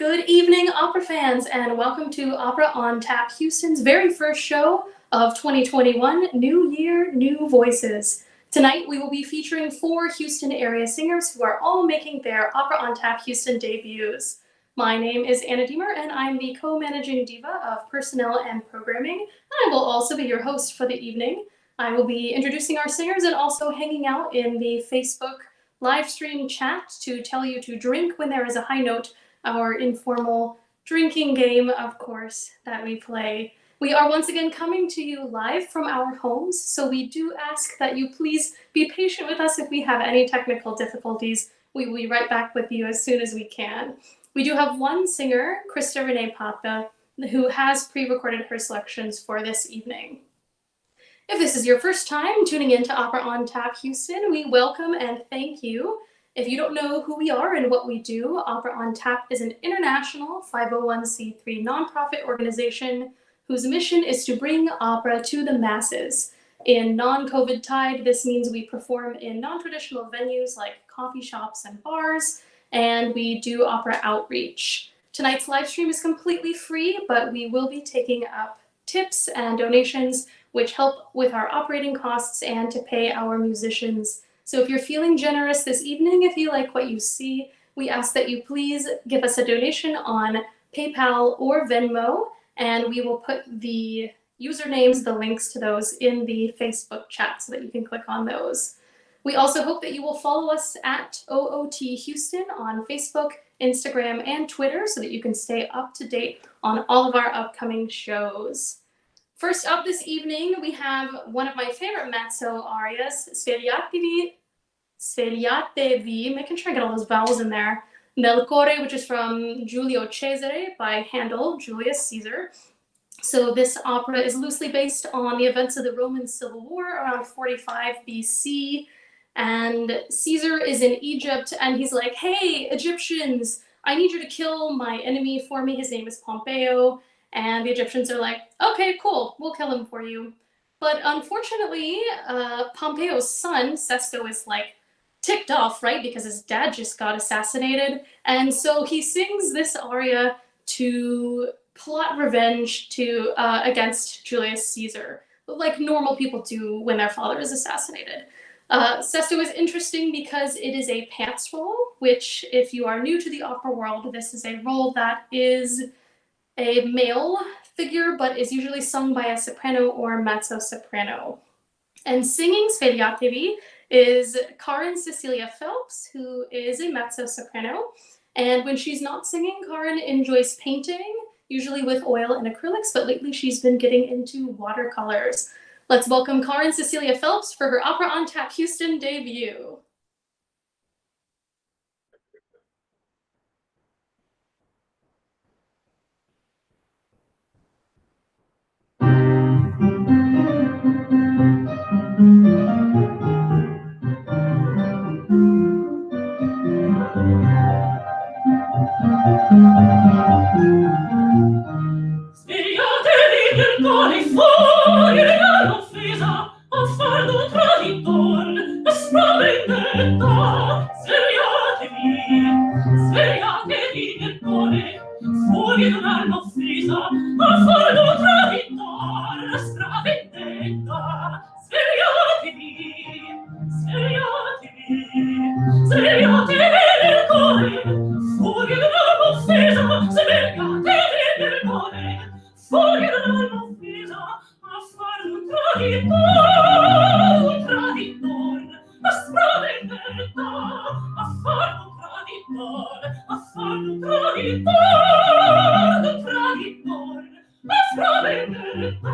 Good evening, opera fans, and welcome to Opera on Tap, Houston's very first show of 2021, New Year, New Voices. Tonight, we will be featuring 4 Houston area singers who are all making their Opera on Tap Houston debuts. My name is Anna Deemer, and I'm the co-managing diva of personnel and programming, and I will also be your host for the evening. I will be introducing our singers and also hanging out in the Facebook live stream chat to tell you to drink when there is a high note, our informal drinking game, of course, that we play. We are once again coming to you live from our homes, so we do ask that you please be patient with us if we have any technical difficulties. We will be right back with you as soon as we can. We do have one singer, Krista Renee Papa, who has pre-recorded her selections for this evening. If this is your first time tuning in to Opera on Tap Houston, we welcome and thank you. If you don't know who we are and what we do, Opera on Tap is an international 501c3 nonprofit organization whose mission is to bring opera to the masses. In non-COVID tide, this means we perform in non-traditional venues like coffee shops and bars, and we do opera outreach. Tonight's live stream is completely free, but we will be taking up tips and donations which help with our operating costs and to pay our musicians. So if you're feeling generous this evening, if you like what you see, we ask that you please give us a donation on PayPal or Venmo, and we will put the usernames, the links to those in the Facebook chat so that you can click on those. We also hope that you will follow us at OOT Houston on Facebook, Instagram, and Twitter so that you can stay up to date on all of our upcoming shows. First up this evening, we have one of my favorite mezzo arias, Svegliatevi, making sure I get all those vowels in there, Nel Core, which is from Giulio Cesare by Handel, Julius Caesar. So this opera is loosely based on the events of the Roman Civil War around 45 BC. And Caesar is in Egypt, and he's like, hey, Egyptians, I need you to kill my enemy for me. His name is Pompeo. And the Egyptians are like, okay, cool, we'll kill him for you. But unfortunately, Pompeo's son, Sesto, is like ticked off, right? Because his dad just got assassinated. And so he sings this aria to plot revenge against Julius Caesar, like normal people do when their father is assassinated. Sesto is interesting because it is a pants role, which if you are new to the opera world, this is a role that is a male figure, but is usually sung by a soprano or mezzo-soprano. And singing Svegliatevi is Karin Cecilia Phelps, who is a mezzo-soprano. And when she's not singing, Karin enjoys painting, usually with oil and acrylics, but lately she's been getting into watercolors. Let's welcome Karin Cecilia Phelps for her Opera on Tap Houston debut. Svegliatevi del cuore fuori dall'offesa, affardo traditor, asprava vendetta. Svegliatevi del cuore fuori dall'offesa, affardo traditor, asprava vendetta. Svegliatevi del cuore fuori dall'offesa, svegliatevi del cuore fuori dall'offesa, a fare un traditor, a sprave vendetta, a fare un traditor, a fare un traditor, a sprave vendetta.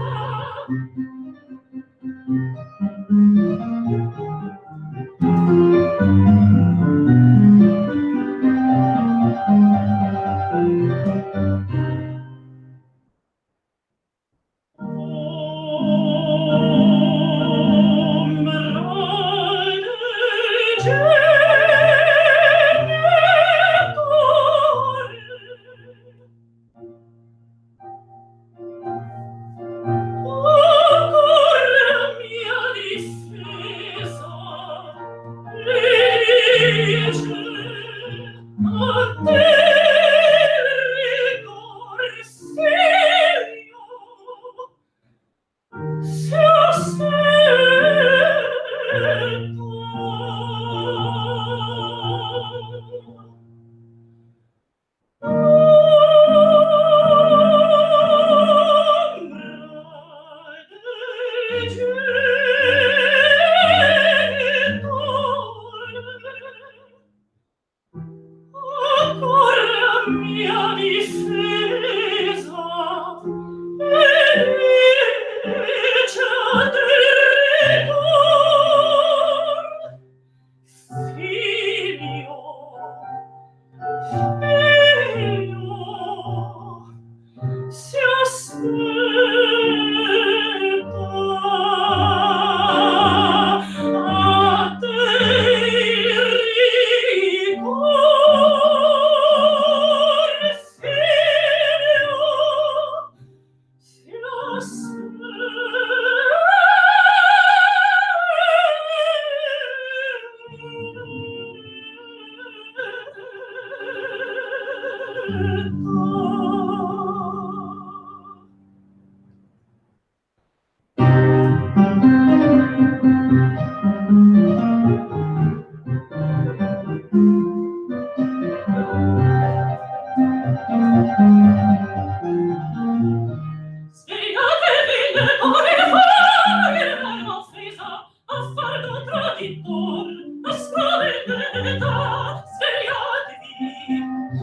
Svegliatevi nel cuore fuori dall'anima offesa, affardo traditor, a spaventata.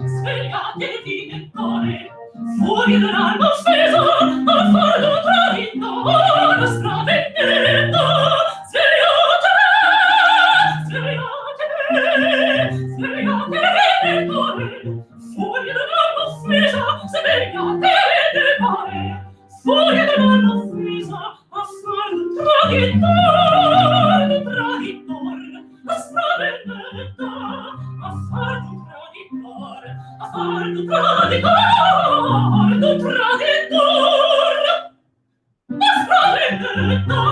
Svegliatevi nel cuore fuori dall'anima offesa, affardo traditor, a spaventata. Svegliatevi nel cuore fuori dall'anima offesa, svegliatevi nel cuore fuori dall'anima offesa, affardo traditor, a spaventata, affardo traditor, a spaventata.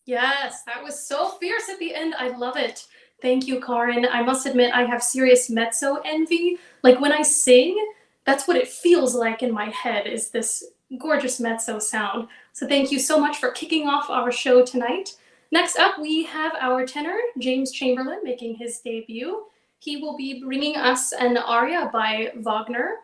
Yes, that was so fierce at the end. I love it. Thank you, Karin. I must admit, I have serious mezzo envy. Like when I sing, that's what it feels like in my head, is this gorgeous mezzo sound. So thank you so much for kicking off our show tonight. Next up, we have our tenor, James Chamberlain, making his debut. He will be bringing us an aria by Wagner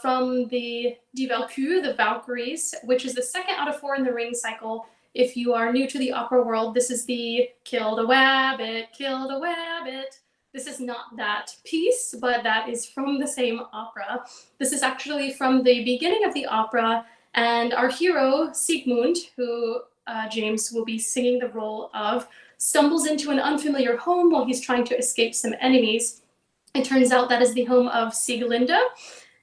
from the Die Walküre, the Valkyries, which is the second out of 4 in the Ring cycle. If you are new to the opera world, this is the Kill the Wabbit, Kill the Wabbit. This is not that piece, but that is from the same opera. This is actually from the beginning of the opera, and our hero, Siegmund, who James will be singing the role of, stumbles into an unfamiliar home while he's trying to escape some enemies. It turns out that is the home of Sieglinde,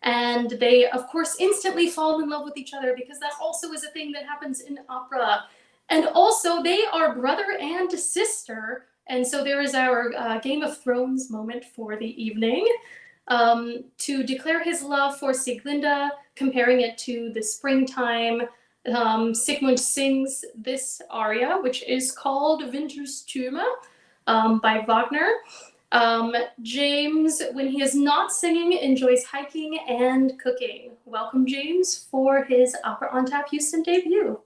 and they, of course, instantly fall in love with each other, because that also is a thing that happens in opera. And also, they are brother and sister. And so there is our Game of Thrones moment for the evening. To declare his love for Sieglinde, comparing it to the springtime, Sigmund sings this aria, which is called Winterstürme by Wagner. James, when he is not singing, enjoys hiking and cooking. Welcome, James, for his Opera on Tap Houston debut.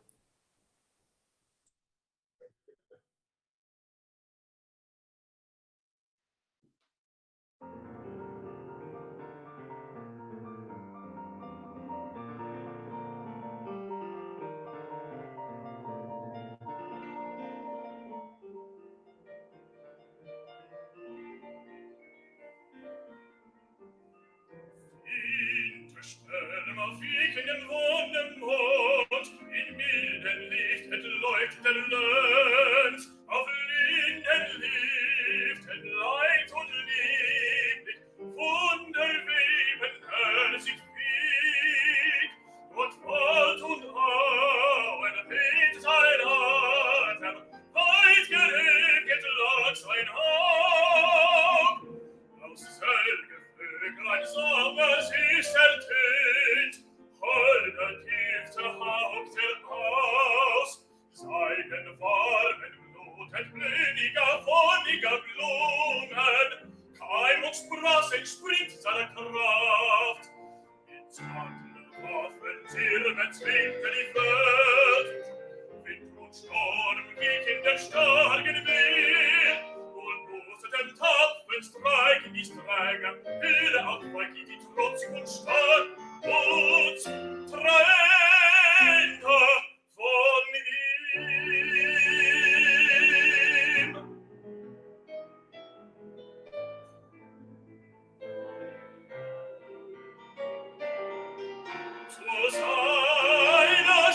Stern auf wiegenden Wonnemond, in milden Licht entleuchten Lenz, auf Linden lieften Leid und lieblich, Wunderweben herzig wieg, dort Wald und Auen weht sein Atem, weit gereget lag sein Haupt, aus selge Vöglein Sommers ist ertönt, holder tiefste Haupt aus, seinen warmen Blut entblödiger, wonniger Blumen, Keim und Spross entspringt seiner Kraft, ins Waffen Zirben zwingte die Welt, Wind und Sturm geht in der starken Wehe, und loset den tapfern Streiken die Sträger, höre auf, weil die trotzig und stark und trennt von ihm. Zu seiner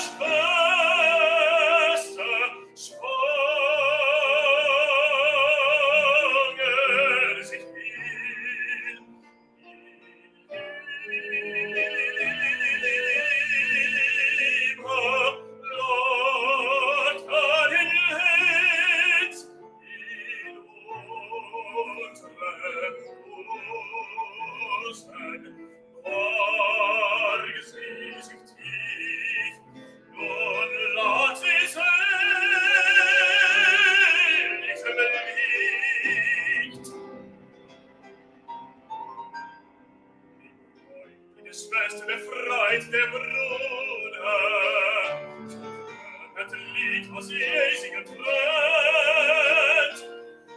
des Fest befreit der Bruder. Et Lied, was Jesus getrennt,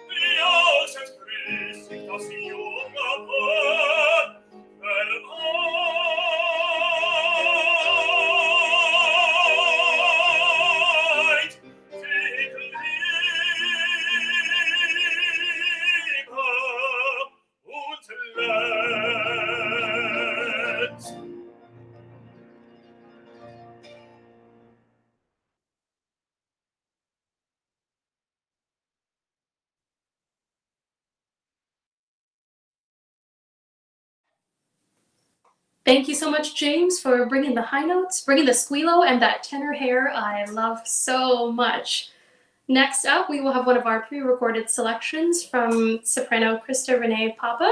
wie aus entgrüßt sich das junge Paar, vereint, die Liebe und Leid. Thank you so much, James, for bringing the high notes, bringing the squealo, and that tenor hair I love so much. Next up, we will have one of our pre-recorded selections from soprano Krista Renee Papa.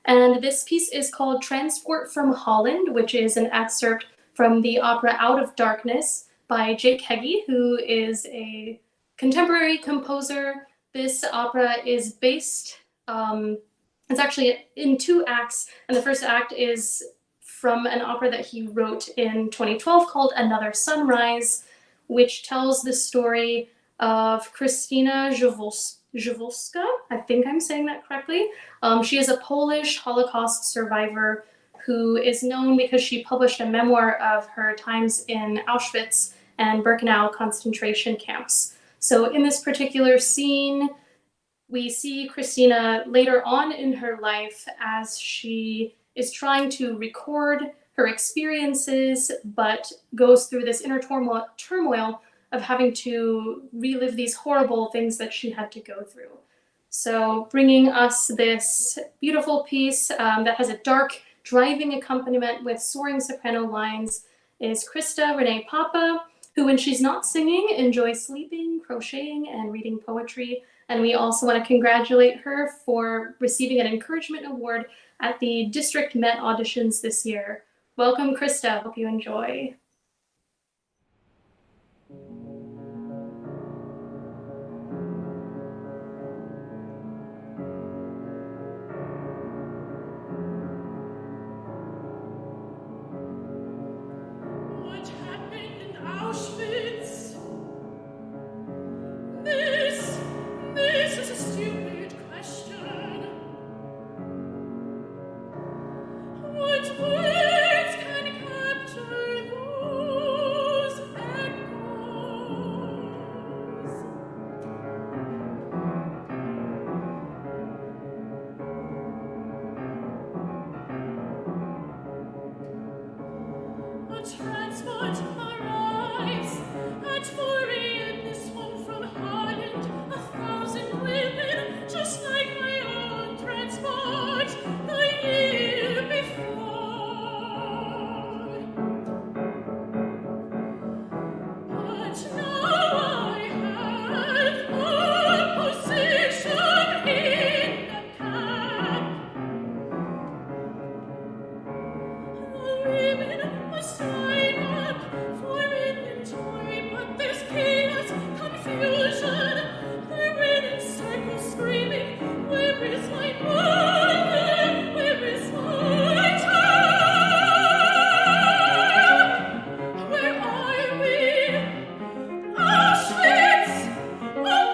And this piece is called Transport from Holland, which is an excerpt from the opera Out of Darkness by Jake Heggie, who is a contemporary composer. This opera is based, it's actually in 2 acts, and the first act is from an opera that he wrote in 2012 called Another Sunrise, which tells the story of Krystyna Zawolska. I think I'm saying that correctly. She is a Polish Holocaust survivor who is known because she published a memoir of her times in Auschwitz and Birkenau concentration camps. So in this particular scene, we see Krystyna later on in her life as she is trying to record her experiences, but goes through this inner turmoil of having to relive these horrible things that she had to go through. So bringing us this beautiful piece that has a dark, driving accompaniment with soaring soprano lines is Krista Renee Papa, who when she's not singing enjoys sleeping, crocheting, and reading poetry. And we also want to congratulate her for receiving an encouragement award at the District Met auditions this year. Welcome, Krista. Hope you enjoy. What happened in Auschwitz? This is a stupid question. What words can capture those echoes? A transport arrives at 4 a.m. This one from Holland. 1,000 women, just like my own transport the year before. But now I have a position in the camp. The women must sign up for inventory, but there's chaos, confusion. They're in circles screaming, where is my mother? Where is my child? Where are we? Auschwitz! Oh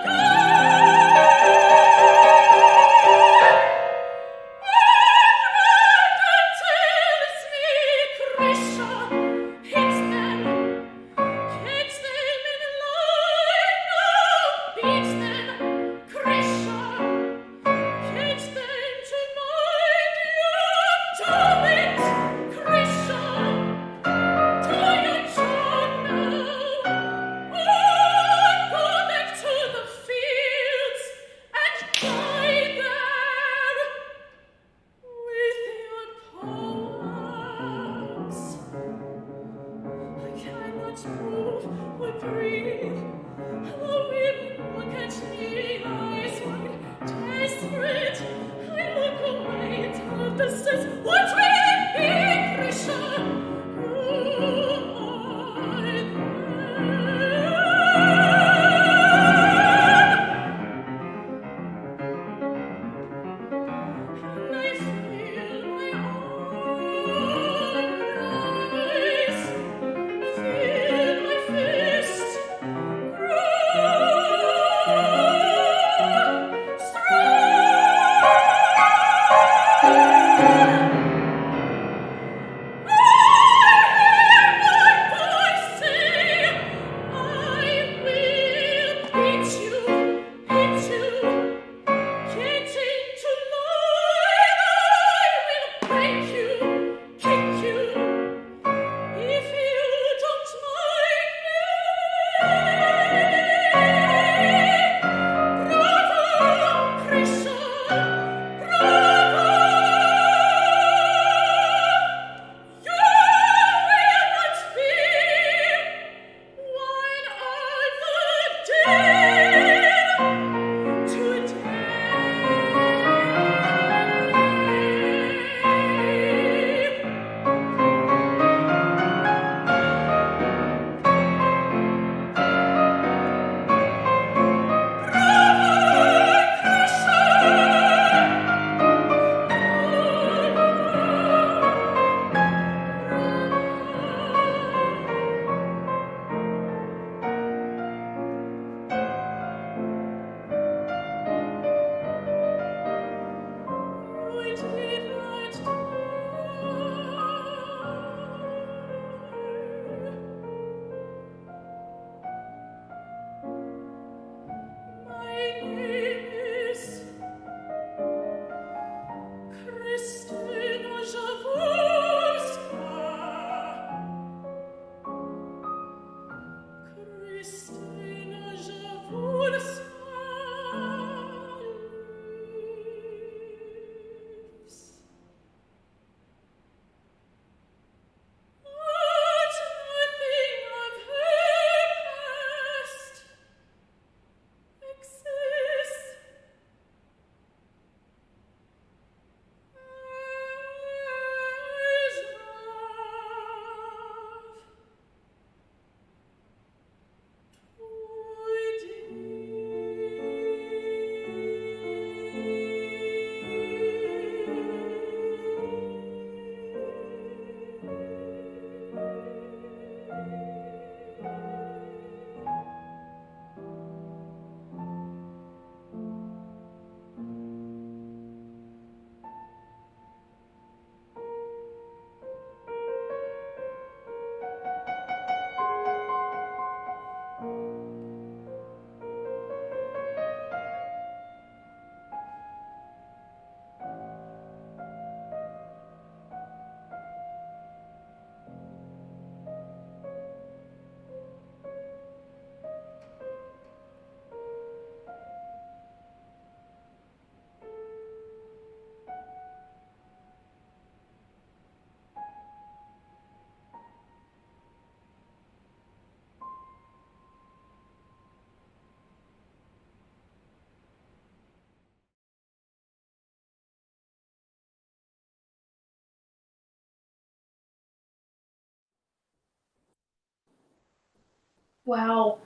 Wow.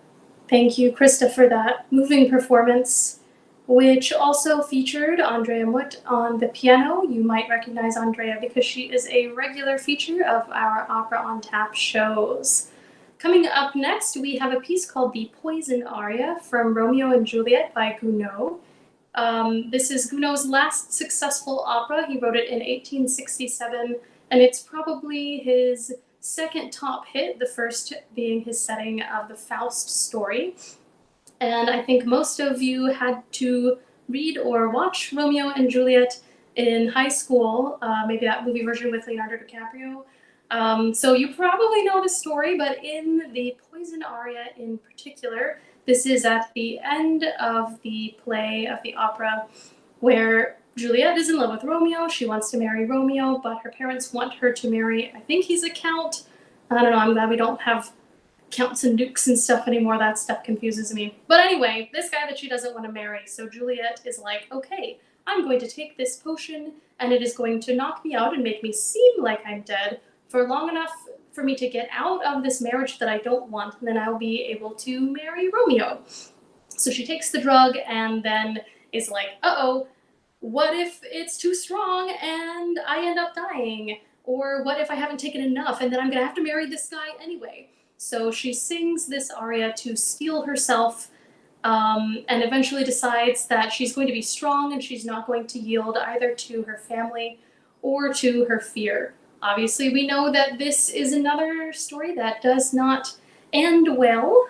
Thank you, Krista, for that moving performance, which also featured Andrea Mutt on the piano. You might recognize Andrea because she is a regular feature of our Opera on Tap shows. Coming up next, we have a piece called The Poison Aria from Romeo and Juliet by Gounod. This is Gounod's last successful opera. He wrote it in 1867, and it's probably his second top hit, the first being his setting of the Faust story. And I think most of you had to read or watch Romeo and Juliet in high school, maybe that movie version with Leonardo DiCaprio. So you probably know the story, but in the Poison Aria in particular, this is at the end of the play, of the opera, where Juliet is in love with Romeo. She wants to marry Romeo, but her parents want her to marry, I think he's a count. I don't know, I'm glad we don't have counts and dukes and stuff anymore. That stuff confuses me. But anyway, this guy that she doesn't want to marry. So Juliet is like, okay, I'm going to take this potion and it is going to knock me out and make me seem like I'm dead for long enough for me to get out of this marriage that I don't want, and then I'll be able to marry Romeo. So she takes the drug and then is like, uh-oh, what if it's too strong and I end up dying? Or what if I haven't taken enough and then I'm gonna have to marry this guy anyway? So she sings this aria to steel herself, and eventually decides that she's going to be strong and she's not going to yield either to her family or to her fear. Obviously, we know that this is another story that does not end well,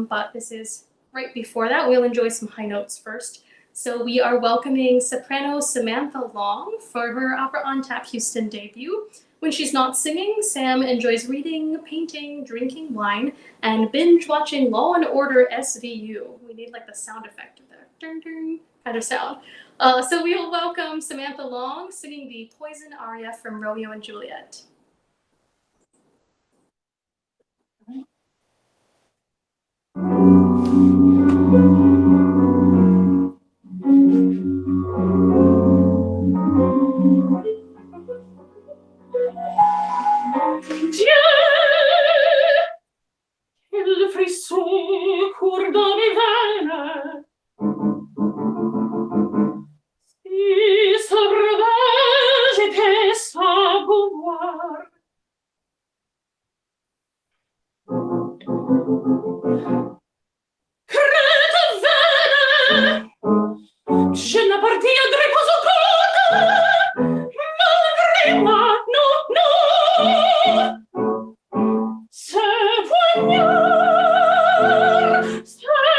but this is right before that. We'll enjoy some high notes first. So we are welcoming soprano Samantha Long for her Opera on Tap Houston debut. When she's not singing, Sam enjoys reading, painting, drinking wine, and binge watching Law and Order SVU. We need like the sound effect of that dun dun kind of sound. So we will welcome Samantha Long singing the Poison Aria from Romeo and Juliet. Dieu, quel frisson court dans mes veines, si sauvage était sa beauvoir. Crête vaine, je n'appartiendrai pas au corps, malgré moi, non, non. Ce poignard sera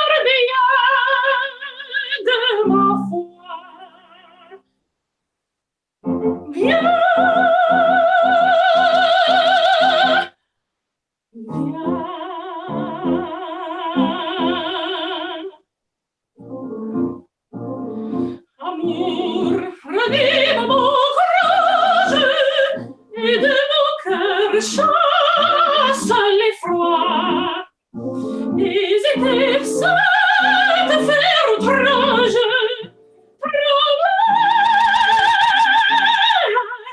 le gardien de ma foi. Viens, viens. Amour, ranime mon courage, et de mon cœur chasse l'effroi. Hésiter, ça te faire outrage,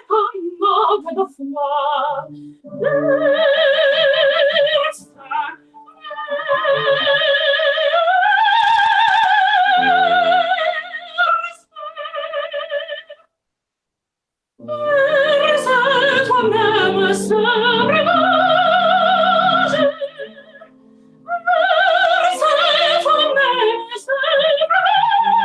promets un manque de foi. Verse toi-même ce breuvage. Verse toi-même ce breuvage.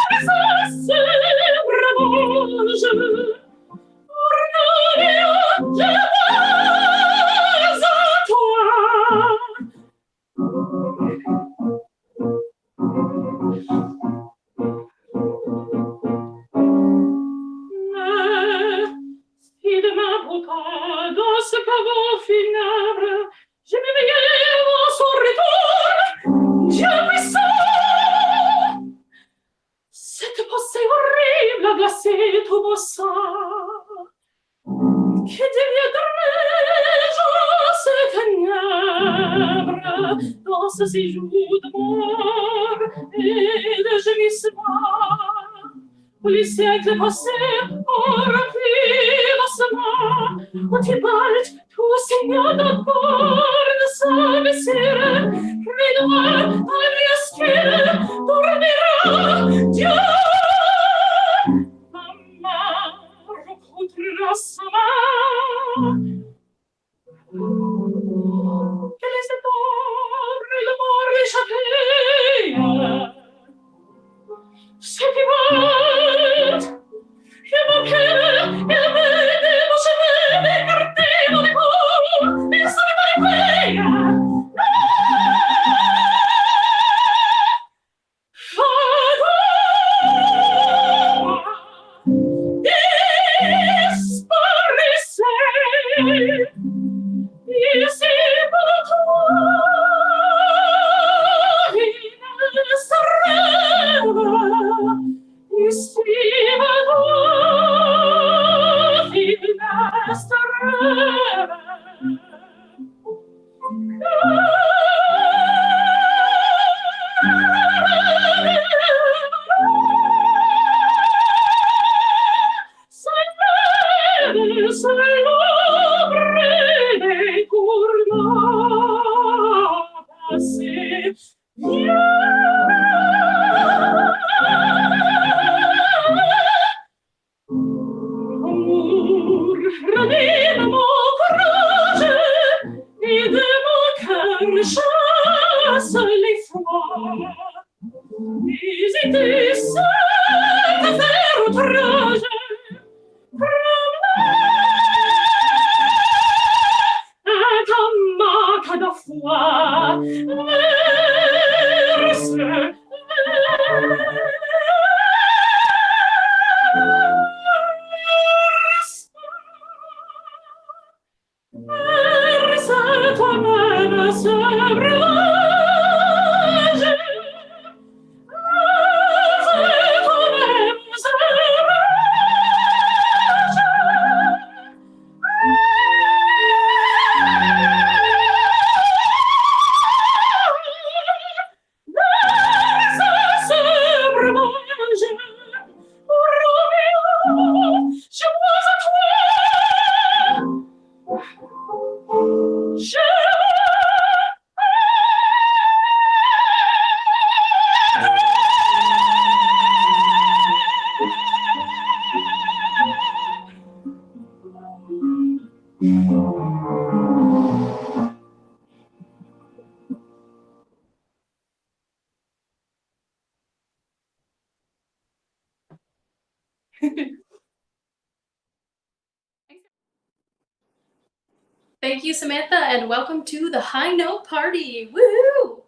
Verse ce breuvage. Ornania, je vois à toi. Mais si de ma bouteille dans ce caveau funèbre, je m'éveillais à son retour, Dieu puissant, cette pensée horrible a glacé tout mon sang. Que deviendrais-je en ces ténèbres, dans danse s'y joue de mort et de gémissements. Les siècles passés ont rempli l'ossements, où Tybalt, tout saignant d'abord de sa blessure, crie noir dans le esquire, dormira, Dieu! Maman rencontrera sa main. Quel est cet homme, le mort échappé? C'est Tybalt! Il m'appelle, il me débauche, m'écarter mon épaule, il s'en est arrivé! Disparaissez! Ici pour toi, ici chasse les froids. Hésiter, c'est te faire outrage. Cada fois, toi-même ce breuvage. Thank you, Samantha, and welcome to the High Note Party. Woohoo!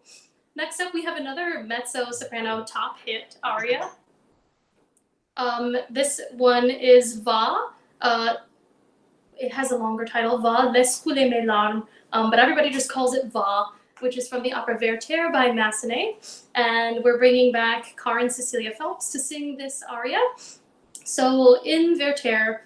Next up, we have another mezzo-soprano top hit aria. This one is Va. It has a longer title, Va, Laisse couler mes larmes, but everybody just calls it Va, which is from the opera Werther by Massenet. And we're bringing back Karin Cecilia Phelps to sing this aria. So in Werther,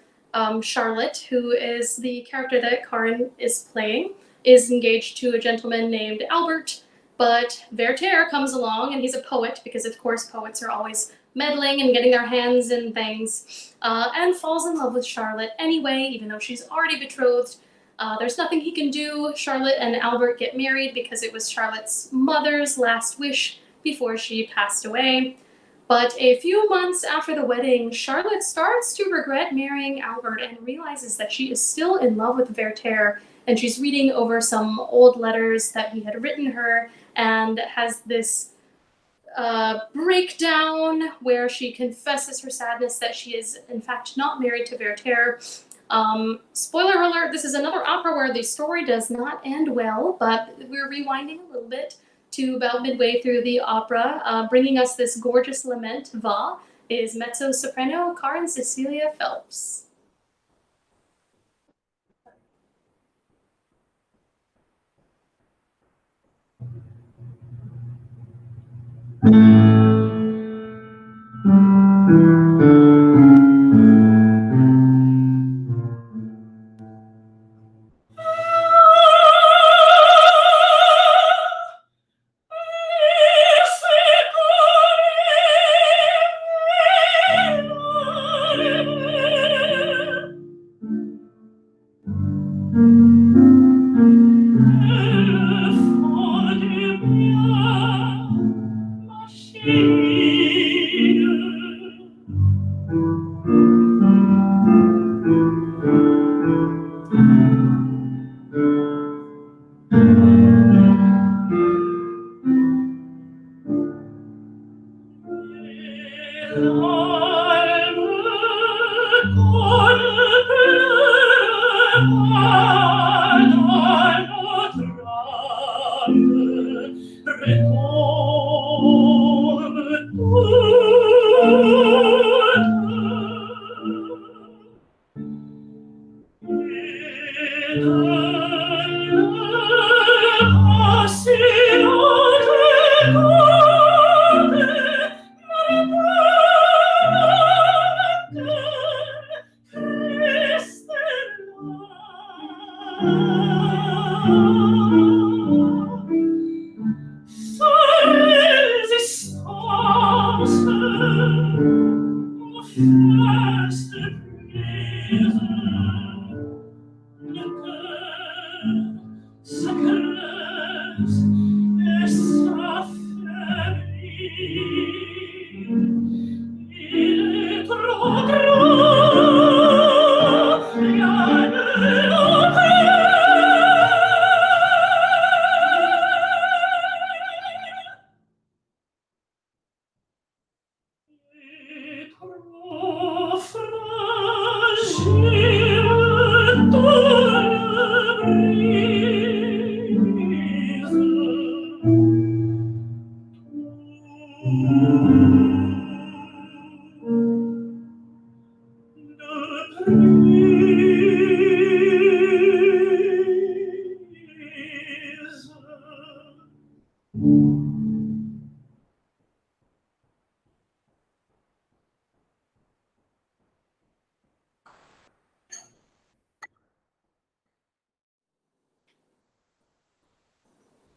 Charlotte, who is the character that Karin is playing, is engaged to a gentleman named Albert, but Werther comes along, and he's a poet, because of course poets are always meddling and getting their hands in things, and falls in love with Charlotte anyway, even though she's already betrothed. There's nothing he can do. Charlotte and Albert get married because it was Charlotte's mother's last wish before she passed away. But a few months after the wedding, Charlotte starts to regret marrying Albert and realizes that she is still in love with Werther, and she's reading over some old letters that he had written her and has this breakdown where she confesses her sadness that she is in fact not married to Werther. Spoiler alert, this is another opera where the story does not end well, but we're rewinding a little bit to about midway through the opera. Bringing us this gorgeous lament, Va, is mezzo-soprano Karin Cecilia Phelps.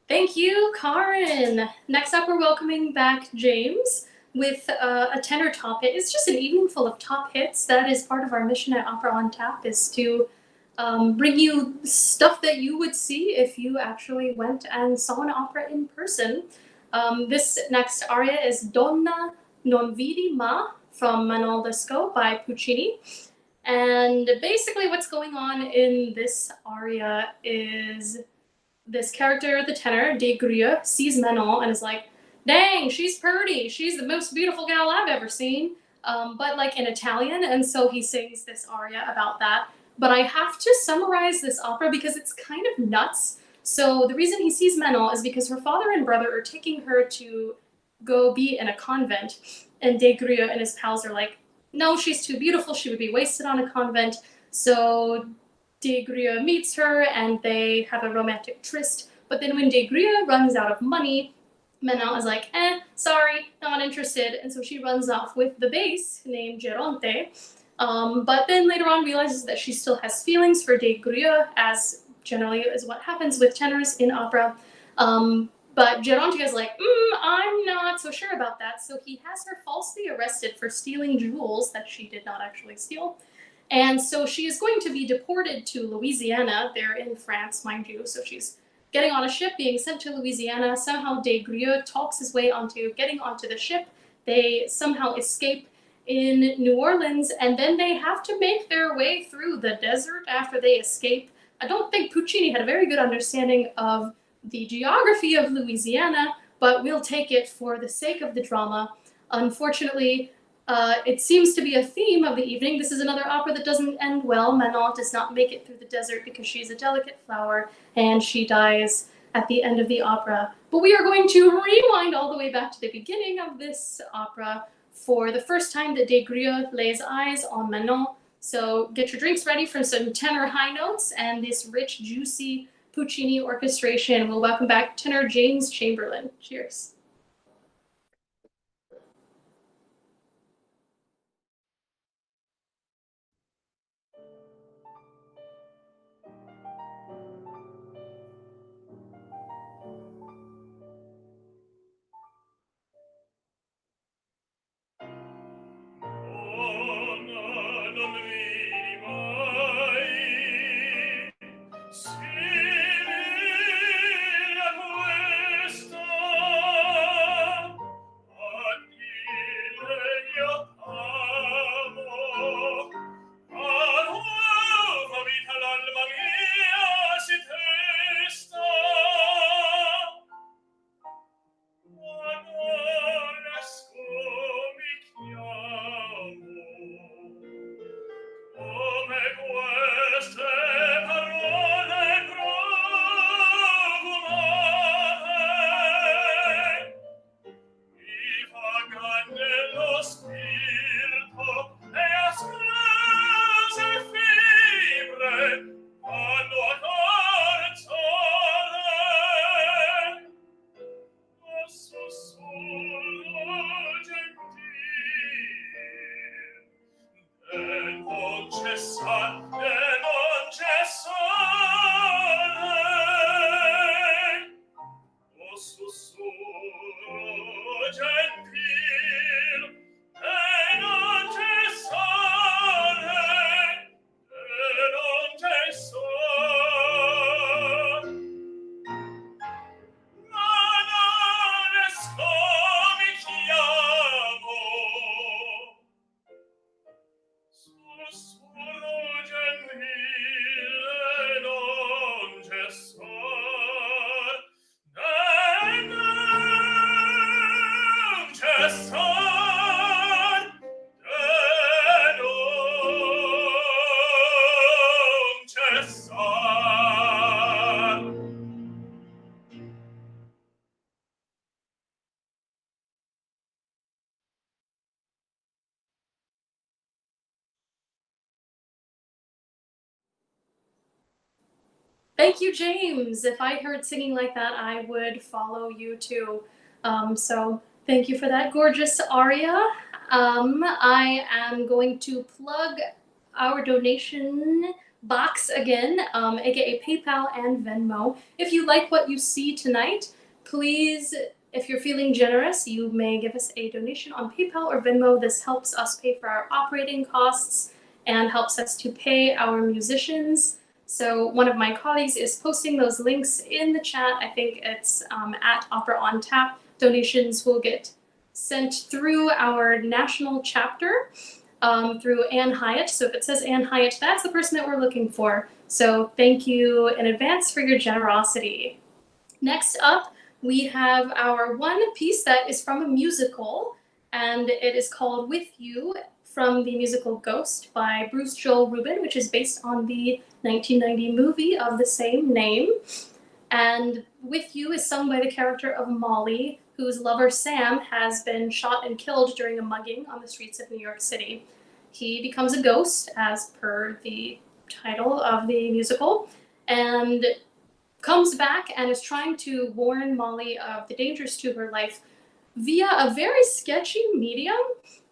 Thank you, Karin. Next up, we're welcoming back James with a tenor top hit. It's just an evening full of top hits. That is part of our mission at Opera on Tap, is to bring you stuff that you would see if you actually went and saw an opera in person. This next aria is Donna non vidi ma from Manon Lescaut by Puccini. And basically what's going on in this aria is this character, the tenor, Des Grieux, sees Manon and is like, dang, she's pretty. She's the most beautiful gal I've ever seen. But like in Italian, and so he sings this aria about that. But I have to summarize this opera because it's kind of nuts. So the reason he sees Manon is because her father and brother are taking her to go be in a convent, and Des Grieux and his pals are like, no, she's too beautiful. She would be wasted on a convent. So Des Grieux meets her and they have a romantic tryst. But then when Des Grieux runs out of money, Manon is like, sorry, not interested. And so she runs off with the bass named Geronte. But then later on realizes that she still has feelings for Des Grieux, as generally is what happens with tenors in opera. But Geronte is like, I'm not so sure about that. So he has her falsely arrested for stealing jewels that she did not actually steal. And so she is going to be deported to Louisiana. They're in France, mind you. So she's getting on a ship, being sent to Louisiana. Somehow Des Grieux talks his way onto getting onto the ship. They somehow escape in New Orleans, and then they have to make their way through the desert after they escape. I don't think Puccini had a very good understanding of the geography of Louisiana, but we'll take it for the sake of the drama. Unfortunately, it seems to be a theme of the evening. This is another opera that doesn't end well. Manon does not make it through the desert because she's a delicate flower and she dies at the end of the opera. But we are going to rewind all the way back to the beginning of this opera for the first time that Des Grieux lays eyes on Manon. So get your drinks ready for some tenor high notes and this rich, juicy Puccini orchestration. We'll welcome back tenor James Chamberlain. Cheers. Thank you, James. If I heard singing like that, I would follow you too. So thank you for that gorgeous aria. I am going to plug our donation box again, aka PayPal and Venmo. If you like what you see tonight, please, if you're feeling generous, you may give us a donation on PayPal or Venmo. This helps us pay for our operating costs and helps us to pay our musicians. So one of my colleagues is posting those links in the chat. I think it's at Opera on Tap. Donations will get sent through our national chapter through Ann Hyatt. So if it says Ann Hyatt, that's the person that we're looking for. So thank you in advance for your generosity. Next up, we have our one piece that is from a musical, and it is called With You, from the musical Ghost by Bruce Joel Rubin, which is based on the 1990 movie of the same name. And With You is sung by the character of Molly, whose lover Sam has been shot and killed during a mugging on the streets of New York City. He becomes a ghost, as per the title of the musical, and comes back and is trying to warn Molly of the dangers to her life via a very sketchy medium.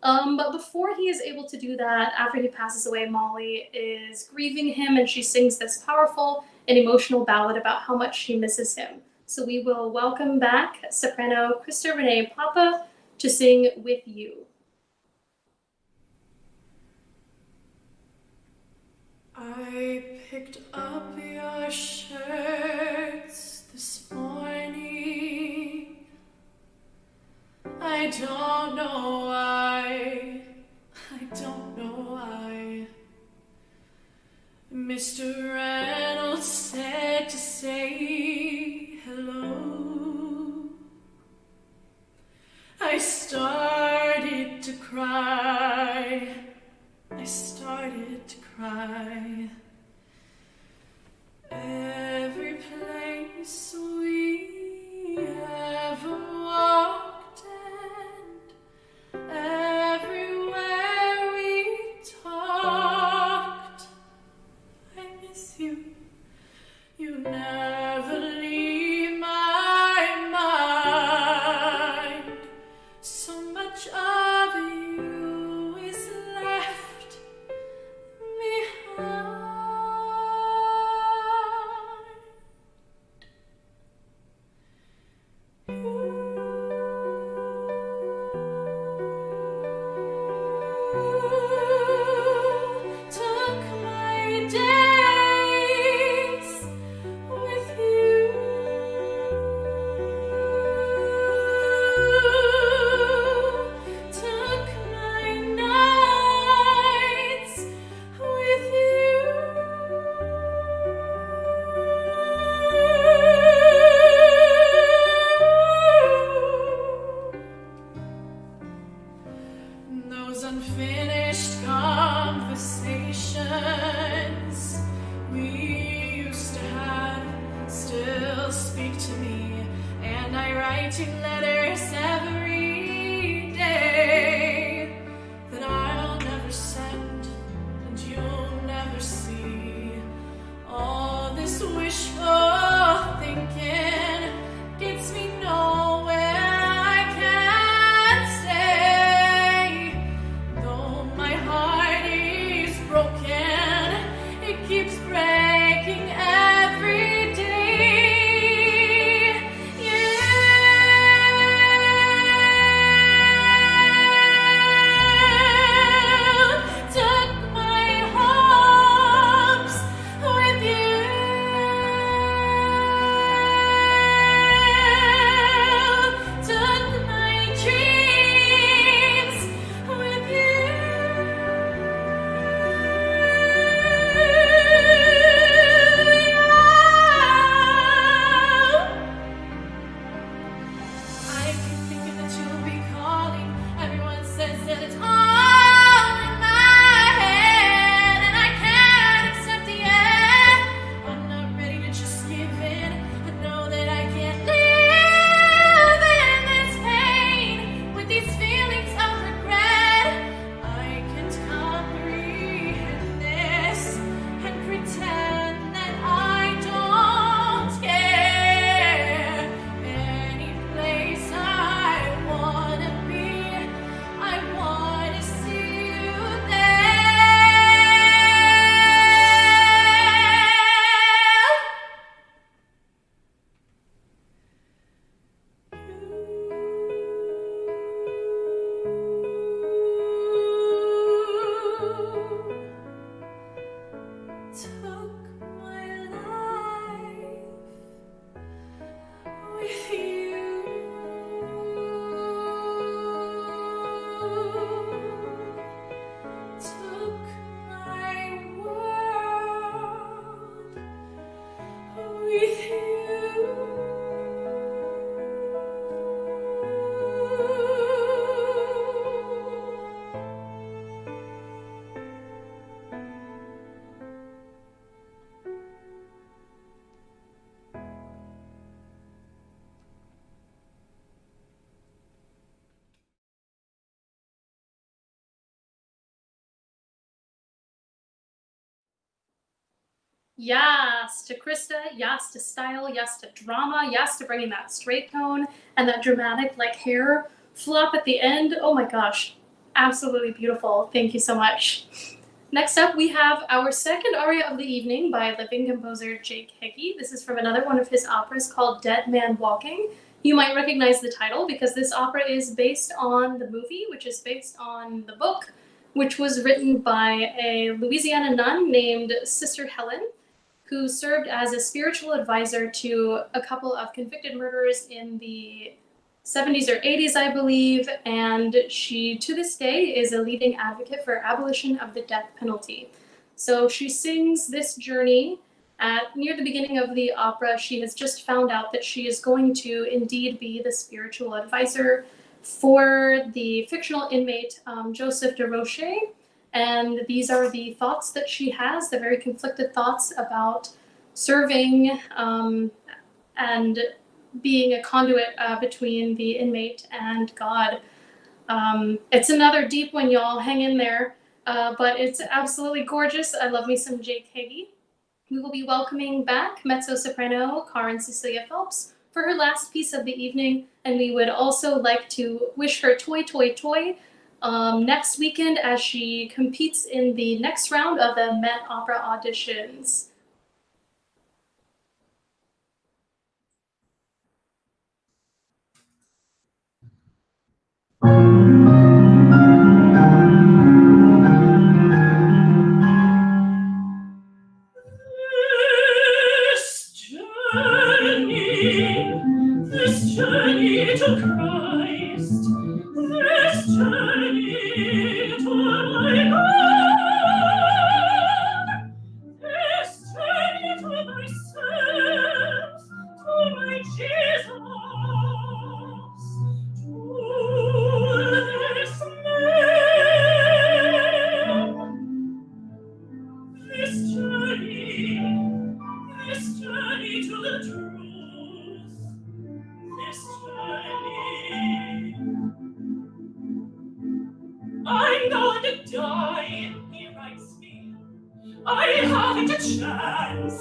But before he is able to do that, after he passes away, Molly is grieving him, and she sings this powerful and emotional ballad about how much she misses him. So we will welcome back soprano Krista Renee Papa to sing With You. I picked up your shirts this morning. I don't know why. I don't know why. Mr. Reynolds said to say hello. I started to cry. I started to cry. Every place we ever walked and everywhere we talked, I miss you. You never leave my mind. So much of you is left behind. Took my days with you. Took my nights with you. Those unfinished conversations we used to have still speak to me, and I write you letters every day that I'll never send and you'll never see. All this wishful thinking gets me nowhere. I can't stay. Though my heart is broken, it keeps breaking every day. You took my hopes with you. Took my dreams with you. with you. Took my world with Yes to Krista, yes to style, yes to drama, yes to bringing that straight tone and that dramatic like hair flop at the end. Oh my gosh, absolutely beautiful. Thank you so much. Next up, we have our second aria of the evening by living composer Jake Hickey. This is from another one of his operas called Dead Man Walking. You might recognize the title because this opera is based on the movie, which is based on the book, which was written by a Louisiana nun named Sister Helen, who served as a spiritual advisor to a couple of convicted murderers in the 70s or 80s, I believe, and she, to this day, is a leading advocate for abolition of the death penalty. So she sings this journey at near the beginning of the opera. She has just found out that she is going to indeed be the spiritual advisor for the fictional inmate Joseph DeRoche. And these are the thoughts that she has, the very conflicted thoughts about serving and being a conduit between the inmate and God. It's another deep one, y'all. Hang in there. But it's absolutely gorgeous. I love me some Jake Hickey. We will be welcoming back mezzo-soprano Karen Cecilia Phelps for her last piece of the evening, and we would also like to wish her toi toi toi next weekend as she competes in the next round of the Met Opera auditions. This journey to Christ, this journey to my God, this journey to myself, to my Jesus, to this man. This journey to the truth, this journey. I'm going to die, he writes me. I haven't a chance.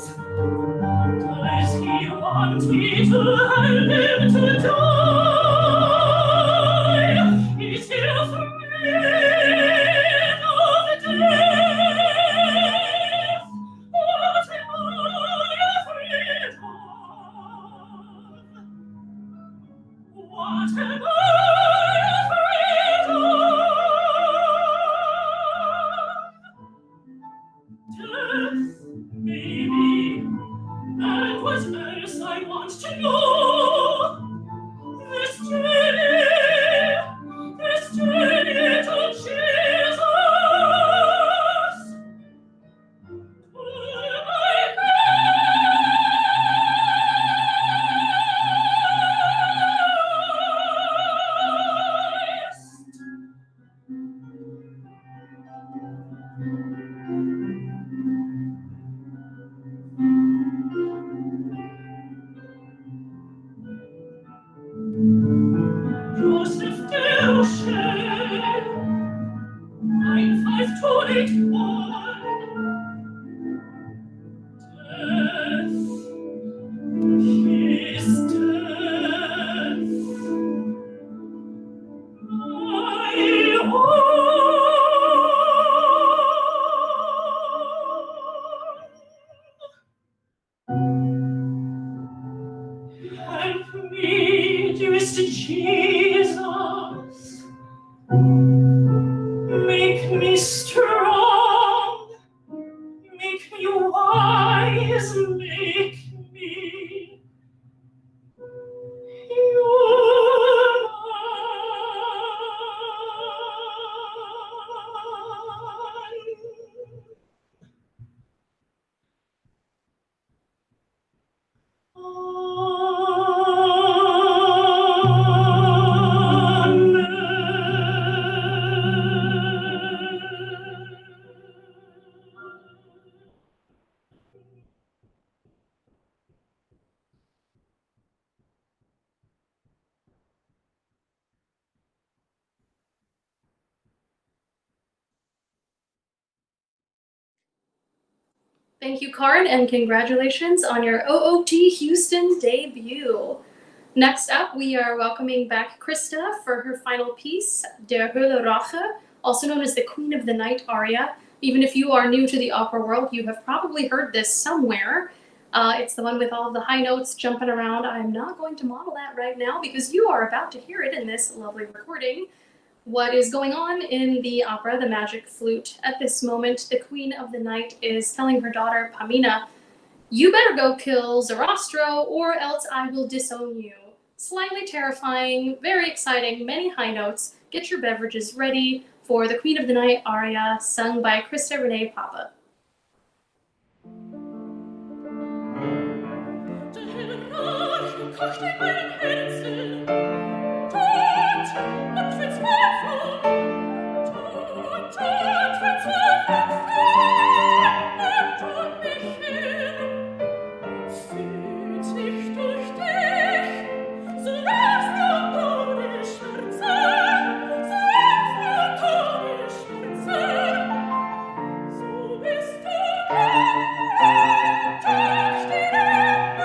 Does he want me to live to die? Is he afraid of death? What am I afraid of? What am I afraid of? Death, maybe. And what else I want to know? This journey to Jesus. Joseph DeRoche, 95281. Death, his death, my own. Help me, dearest Jesus. Make me strong. Make me wise. Make me Thank you, Karin, and congratulations on your OOT Houston debut. Next up, we are welcoming back Krista for her final piece, Der Höhle Rache, also known as the Queen of the Night aria. Even if you are new to the opera world, you have probably heard this somewhere. It's the one with all of the high notes jumping around. I'm not going to model that right now because you are about to hear it in this lovely recording. What is going on in the opera, The Magic Flute? At this moment, the Queen of the Night is telling her daughter, Pamina, you better go kill Zarastro or else I will disown you. Slightly terrifying, very exciting, many high notes. Get your beverages ready for the Queen of the Night aria sung by Krista Renee Papa. Kocht in meinem Herzen, Tod und Verzweiflung, Tod, Verzweiflung, tut mich hin, fühlt sich durch dich, so läufst du ohne Schmerzen, so läufst du ohne Schmerzen, so bist du durch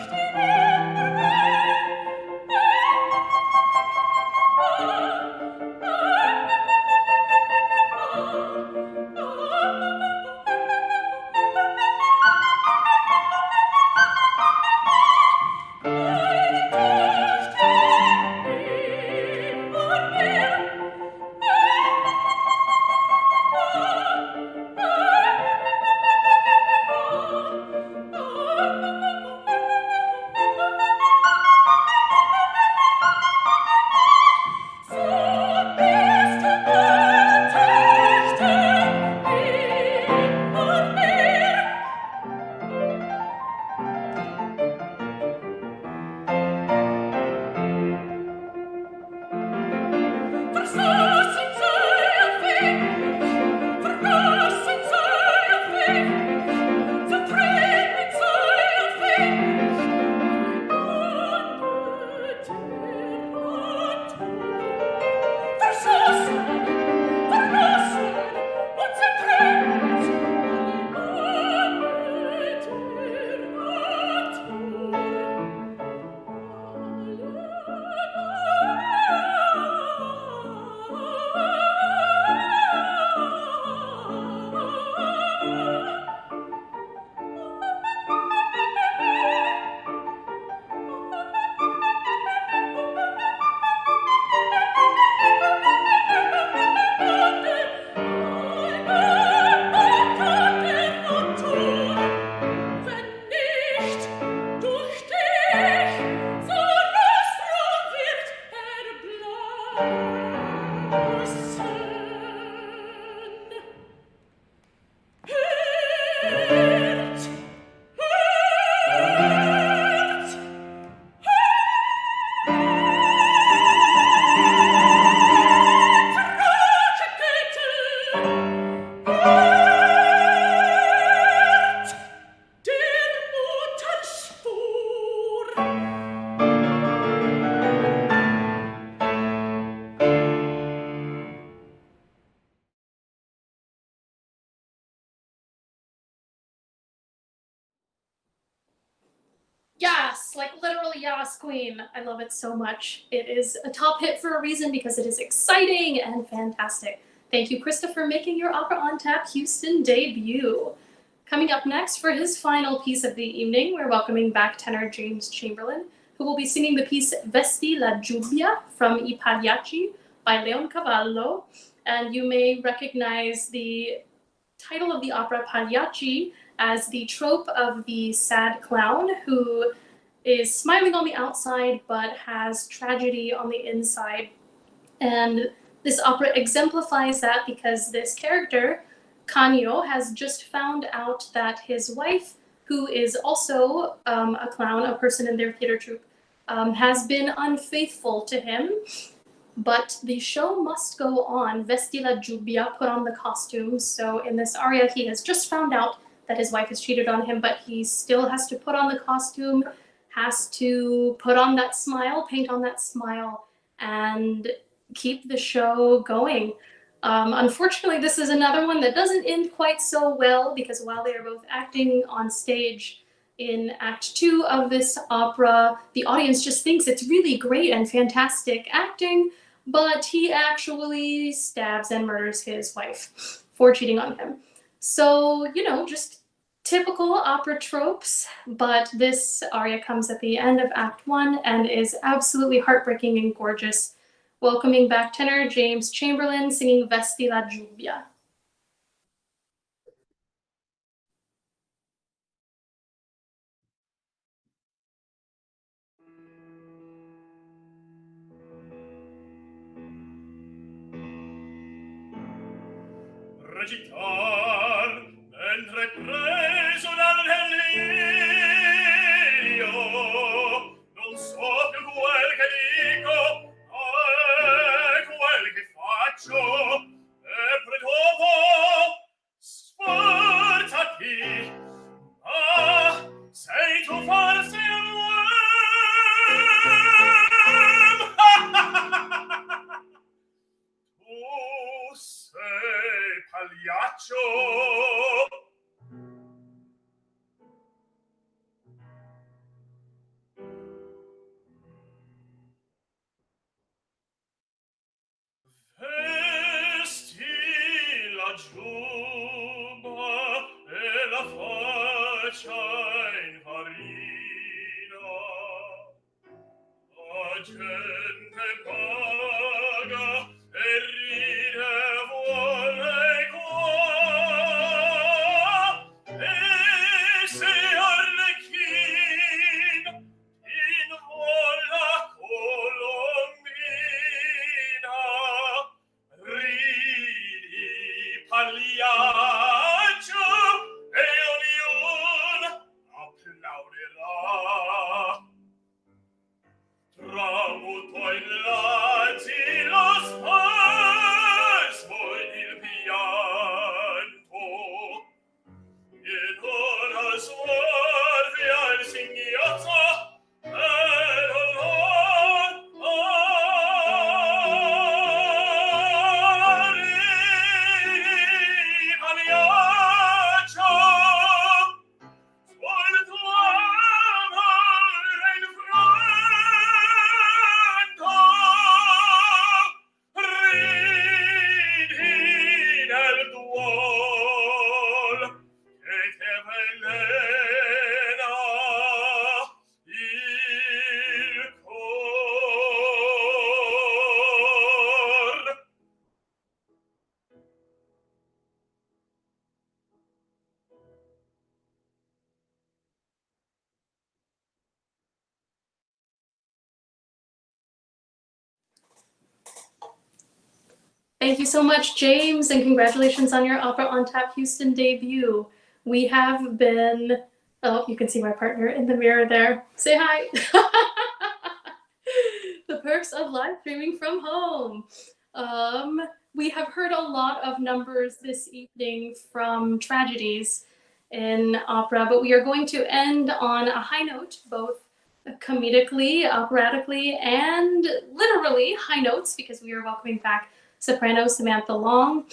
die Länder mir. Yes, like literally yes, Queen. I love it so much. It is a top hit for a reason because it is exciting and fantastic. Thank you, Krista, for making your Opera on Tap Houston debut. Coming up next for his final piece of the evening, we're welcoming back tenor James Chamberlain, who will be singing the piece Vesti la Giubbia from I Pagliacci by Leoncavallo. And you may recognize the title of the opera Pagliacci as the trope of the sad clown who is smiling on the outside but has tragedy on the inside. And this opera exemplifies that because this character, Canio, has just found out that his wife, who is also a clown, a person in their theater troupe, has been unfaithful to him. But the show must go on. Vesti la Giubbia, put on the costume. So in this aria, he has just found out that his wife has cheated on him, but he still has to put on the costume, has to put on that smile, paint on that smile, and keep the show going. Unfortunately, this is another one that doesn't end quite so well because while they are both acting on stage in Act Two of this opera, the audience just thinks it's really great and fantastic acting, but he actually stabs and murders his wife for cheating on him. So, just typical opera tropes, but this aria comes at the end of Act One and is absolutely heartbreaking and gorgeous, welcoming back tenor James Chamberlain singing Vesti la Giubbia. Recitar mentre preso dal delirio non so più quel che dico e quel che faccio e dopo sforzati sei tu forse un tu sei pagliaccio vesti la giubba e la faccia in farina la gente paga e ride vuole qua e se Arlecchino invola Colombina ridi pagliaccio e ognuno applauderà tramuto in lati lo spasmo ed il pianto e ora suave al singhiozzo e dolore pagliaccio sul tuo amore infranto ridi nel duol che te velena il cor. Thank you so much, James, and congratulations on your Opera on Tap Houston debut. We have been, oh, you can see my partner in the mirror there. Say hi. The perks of live streaming from home. We have heard a lot of numbers this evening from tragedies in opera, but we are going to end on a high note, both comedically, operatically, and literally high notes, because we are welcoming back soprano Samantha Long.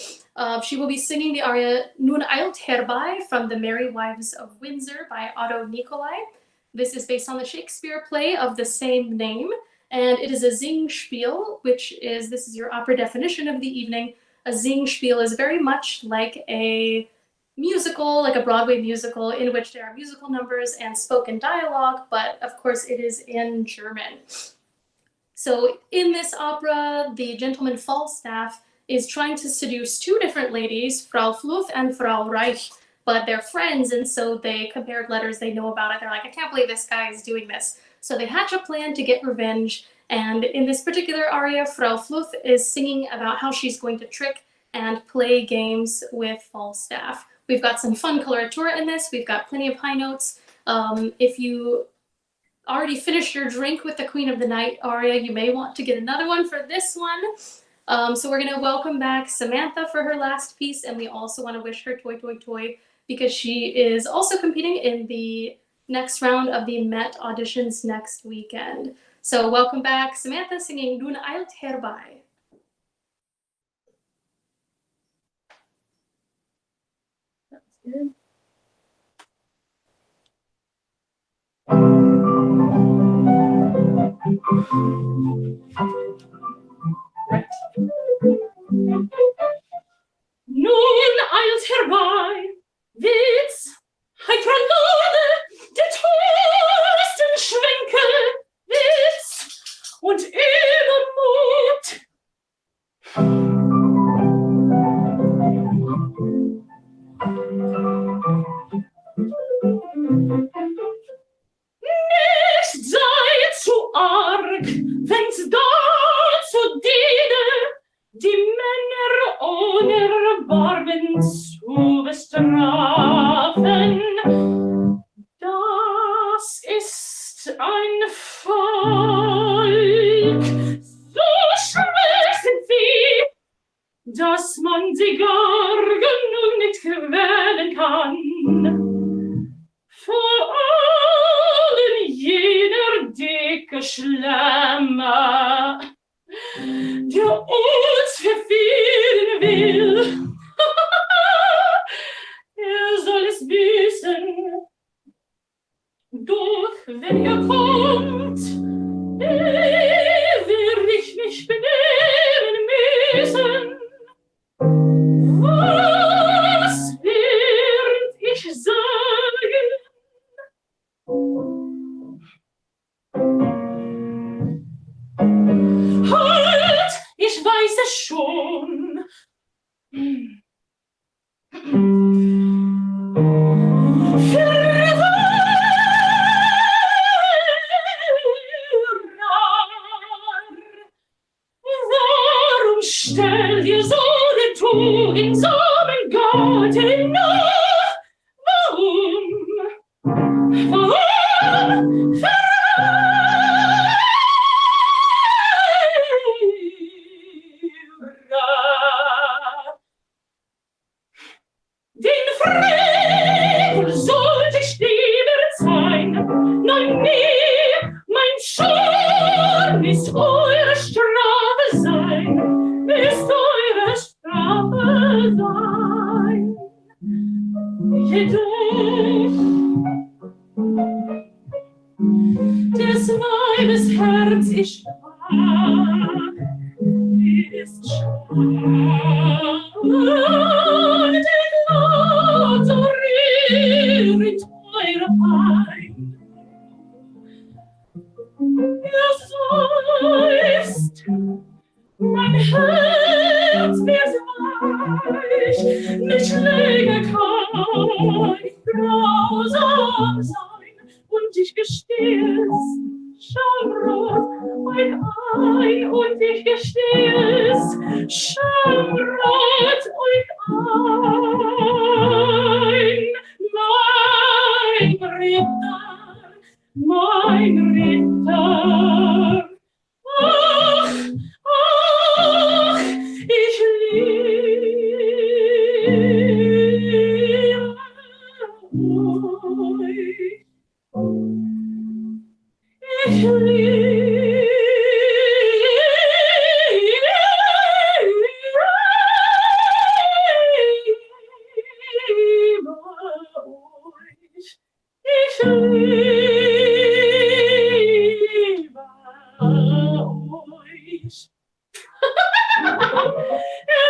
She will be singing the aria Nun eilt herbei from The Merry Wives of Windsor by Otto Nicolai. This is based on the Shakespeare play of the same name, and it is a Singspiel, this is your opera definition of the evening. A Singspiel is very much like a musical, like a Broadway musical, in which there are musical numbers and spoken dialogue, but of course it is in German. So in this opera, the gentleman Falstaff is trying to seduce two different ladies, Frau Fluth and Frau Reich, but they're friends, and so they compared letters, they know about it. They're like, I can't believe this guy is doing this. So they hatch a plan to get revenge, and in this particular aria, Frau Fluth is singing about how she's going to trick and play games with Falstaff. We've got some fun coloratura in this. We've got plenty of high notes. If you already finished your drink with the Queen of the Night aria, you may want to get another one for this one. So we're going to welcome back Samantha for her last piece, and we also want to wish her toi toi toi because she is also competing in the next round of the Met auditions next weekend. So welcome back Samantha singing Nun eilt herbei. Nun eilt herbei, Witz, heitrer Lohne, der tollsten Schwänke, Witz und Übermut. Nicht sei zu arg, wenn's dazu diene, die Männer ohne Erbarmen zu bestrafen. Das ist ein Volk, so schwach sind sie, dass man sie gar genug nicht quälen kann. Vor allem jener dicke Schlemmer, der uns verführen will. Soll es büßen. Doch wenn kommt, werd ich mich benehmen müssen. Was werd ich sagen? Halt, ich weiß es schon. Warum stellt ihr so den tugendsamen Gatten nach? Warum? Den Frevel sollte ich nie verzeihen, nein, nie, mein Schorn ist eure Strafe sein, ist eure Strafe sein. Jedoch des Weibes Herz ist schwach, ist schwach, so rührt eure Pein. Ihr seufzt, mein Herz wird weich, nicht länger kann ich grausam sein, und ich gesteh's, schamrot euch ein, und ich gesteh's, schamrot euch ein, mein Ritter, ach, ach, ich liebe euch, ich liebe euch, ich liebe euch.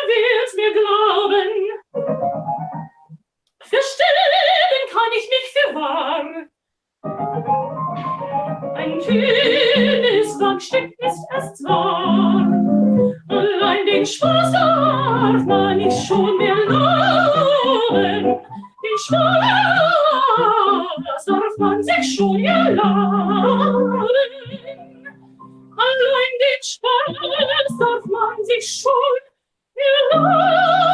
Wird mir glauben, verstehen kann ich mich für wahr. Ein kühnes Wagstück ist es zwar, allein den Spaß darf man nicht schon mehr loben. Den Spaß darf man sich schon erlauben. Allein den Spaß darf man sich schon erlauben.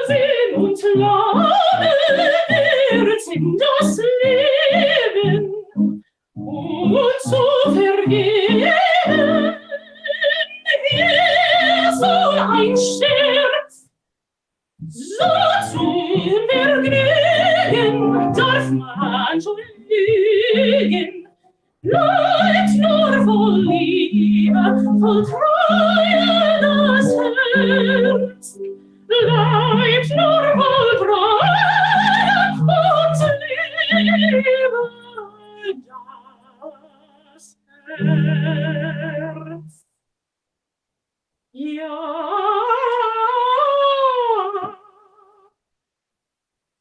Sinn und Laune wird in das Leben und zu vergehen. Hier soll ein Scherz, so zum Vergnügen darf man schon lügen. Bleibt nur wohl lieb. voll Treue das Herz, bleibt nur voll Treue und Liebe das Herz. Ja,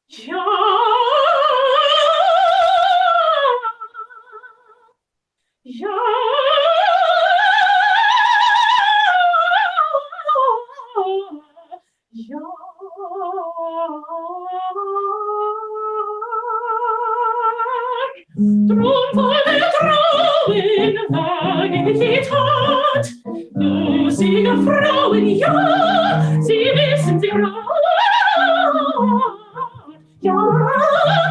ja, ja, ja. Drum voll Vertrauen wage ich die Tat. Lustige Frauen, ja, sie wissen sie grad. Ja,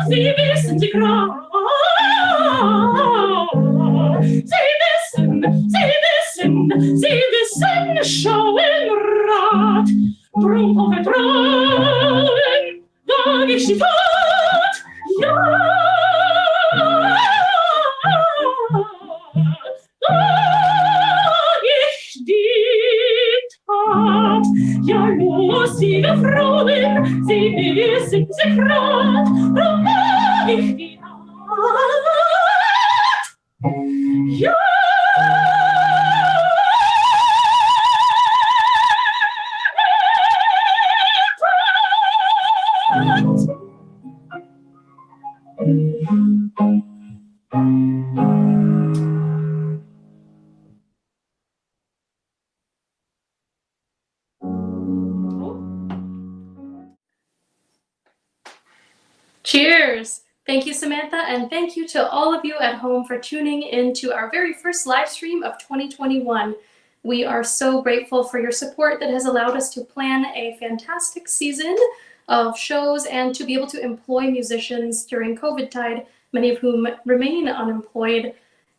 sie wissen sie grad. Sie wissen, schauen Rat. Drum voll Vertrauen wage ich die Tat. Ja, ich die Tat. Ja, lustige Frauen, sie wissen sich grad, drum mag ich die Tat. Ja. Cheers! Thank you, Samantha, and thank you to all of you at home for tuning in to our very first live stream of 2021. We are so grateful for your support that has allowed us to plan a fantastic season of shows and to be able to employ musicians during COVID tide, many of whom remain unemployed.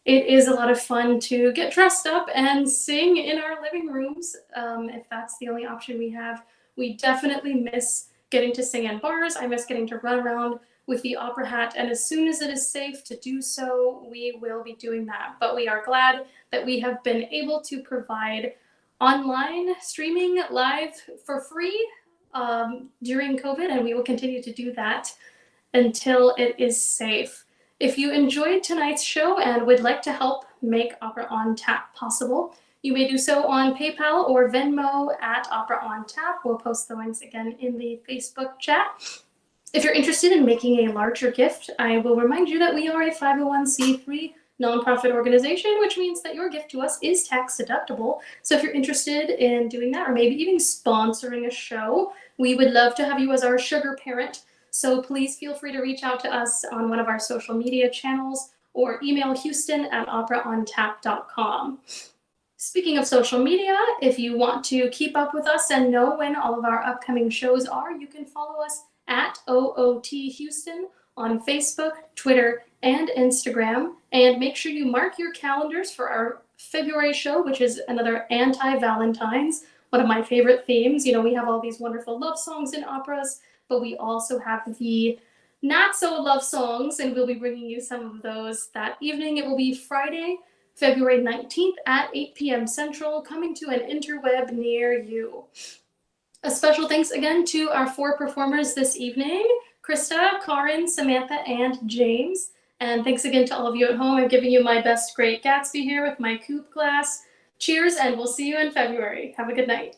It is a lot of fun to get dressed up and sing in our living rooms, if that's the only option we have. We definitely miss getting to sing in bars. I miss getting to run around with the opera hat, and as soon as it is safe to do so, we will be doing that. But we are glad that we have been able to provide online streaming live for free during COVID, and we will continue to do that until it is safe. If you enjoyed tonight's show and would like to help make Opera on Tap possible, you may do so on PayPal or Venmo at Opera on Tap. We'll post the links again in the Facebook chat. If you're interested in making a larger gift, I will remind you that we are a 501c3 nonprofit organization, which means that your gift to us is tax deductible. So if you're interested in doing that, or maybe even sponsoring a show, we would love to have you as our sugar parent. So please feel free to reach out to us on one of our social media channels or email houston@operaontap.com. Speaking of social media, if you want to keep up with us and know when all of our upcoming shows are, you can follow us at OOT Houston on Facebook, Twitter, and Instagram. And make sure you mark your calendars for our February show, which is another anti-Valentine's, one of my favorite themes. You know, we have all these wonderful love songs in operas, but we also have the not so love songs, and we'll be bringing you some of those that evening. It will be Friday, February 19th at 8 p.m. Central, coming to an interweb near you. A special thanks again to our 4 performers this evening, Krista, Karin, Samantha, and James. And thanks again to all of you at home. I'm giving you my best Great Gatsby here with my coupe glass. Cheers, and we'll see you in February. Have a good night.